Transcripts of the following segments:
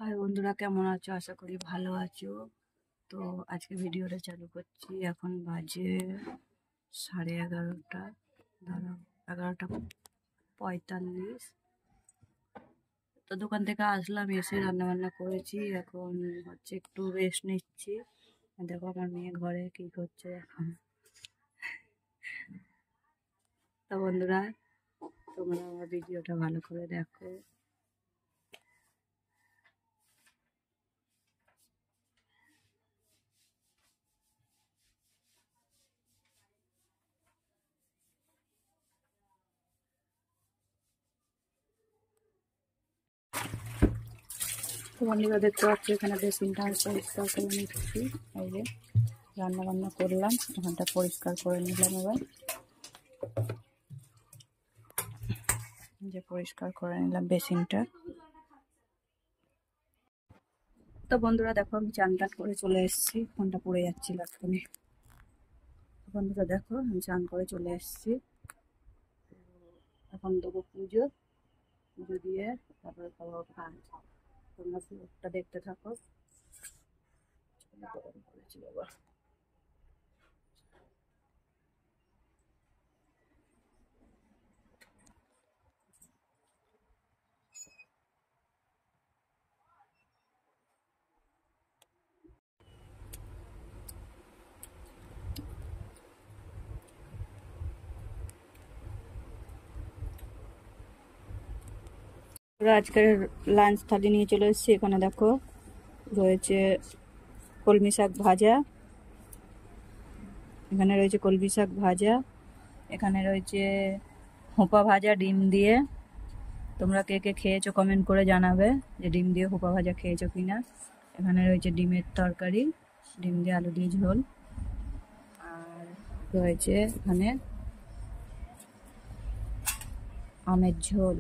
High বন্ধুরা, কেমন আছো? আশা করি ভালো আছো। তো আজকে ভিডিওটা চালু করছি। এখন বাজে 11:30। দাঁড়াও, 11:45। তো দোকান থেকে আসলাম, এসে রান্না বান্না করেছি। এখন হচ্ছে একটু রেস্ট নিচ্ছি। দেখো আমার মেয়ে ঘরে কি করছে এখন। তো বন্ধুরা, তোমরা আমার ভিডিওটা ভালো করে দেখো। তো বন্ধুরা দেখতে পাচ্ছি এখানে বেসিনটা আমি পরিষ্কার করে নিচ্ছি। এই যে রান্না বান্না করলাম, এখানটা পরিষ্কার করে নিলাম। এবার যে পরিষ্কার করে নিলাম বেসিনটা। তো বন্ধুরা দেখো, আমি চান টান করে চলে এসেছি। ফোনটা পড়ে যাচ্ছিল এক্ষুনি। বন্ধুরা দেখো, আমি চান করে চলে এসেছি। এখন দেবো পুজো। পুজো দিয়ে তারপরে খাবো ভাত। তোমরা পুজোটা দেখতে থাকো। গরম করেছি বাবা। আজকের লাঞ্চ থালি নিয়ে চলে এসেছি। এখানে দেখো রয়েছে কলমি শাক ভাজা, এখানে রয়েছে কলমি শাক ভাজা, এখানে রয়েছে হোপা ভাজা ডিম দিয়ে। তোমরা কে কে খেয়েছো কমেন্ট করে জানাবে যে ডিম দিয়ে হোপা ভাজা খেয়েছো কিনা। এখানে রয়েছে ডিমের তরকারি, ডিম দিয়ে আলু দিয়ে ঝোল, আর রয়েছে এখানে আমের ঝোল।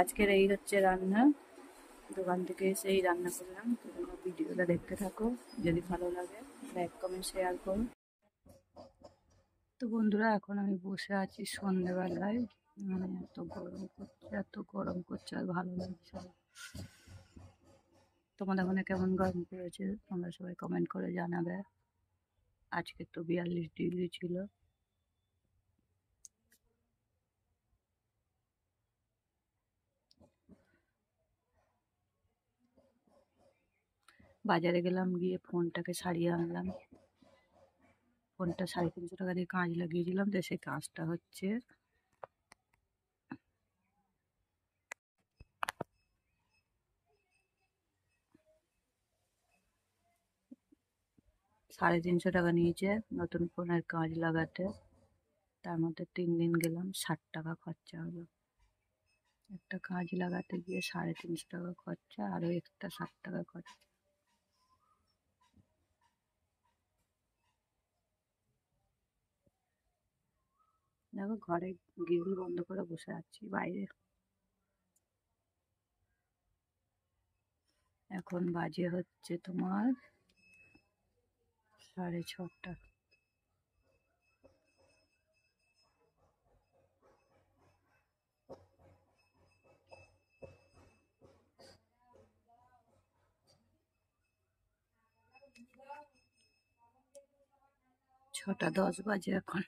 আজকের এই হচ্ছে রান্না। দোকান থেকে এসেই রান্না করলাম। তোমরা ভিডিওটা দেখতে থাকো, যদি ভালো লাগে লাইক কমেন্ট শেয়ার করো। তো বন্ধুরা, এখন আমি বসে আছি সন্ধ্যেবেলায়। মানে এত গরম করছে আর ভালো লাগছে না। তোমাদের ওখানে কেমন গরম পড়েছে তোমরা সবাই কমেন্ট করে জানাবে। আজকে তো 42 ডিগ্রি ছিল। বাজারে গেলাম, গিয়ে ফোনটাকে সারিয়ে আনলাম। ফোনটা 350 টাকা দিয়ে কাঁচ লাগিয়েছিলাম, তো সেই কাঁচটা হচ্ছে $350 নিয়েছে নতুন ফোনের কাঁচ লাগাতে। তার মধ্যে 3 দিন গেলাম, 60 টাকা খরচা হলো। একটা কাঁচ লাগাতে গিয়ে 350 টাকা খরচা, আরও এক্সট্রা 60 টাকা খরচা। দেখো ঘরে গ্রিল বন্ধ করে বসে আছি বাইরে। এখন বাজে হচ্ছে তোমার 6:30। ছটা 10 বাজে এখন।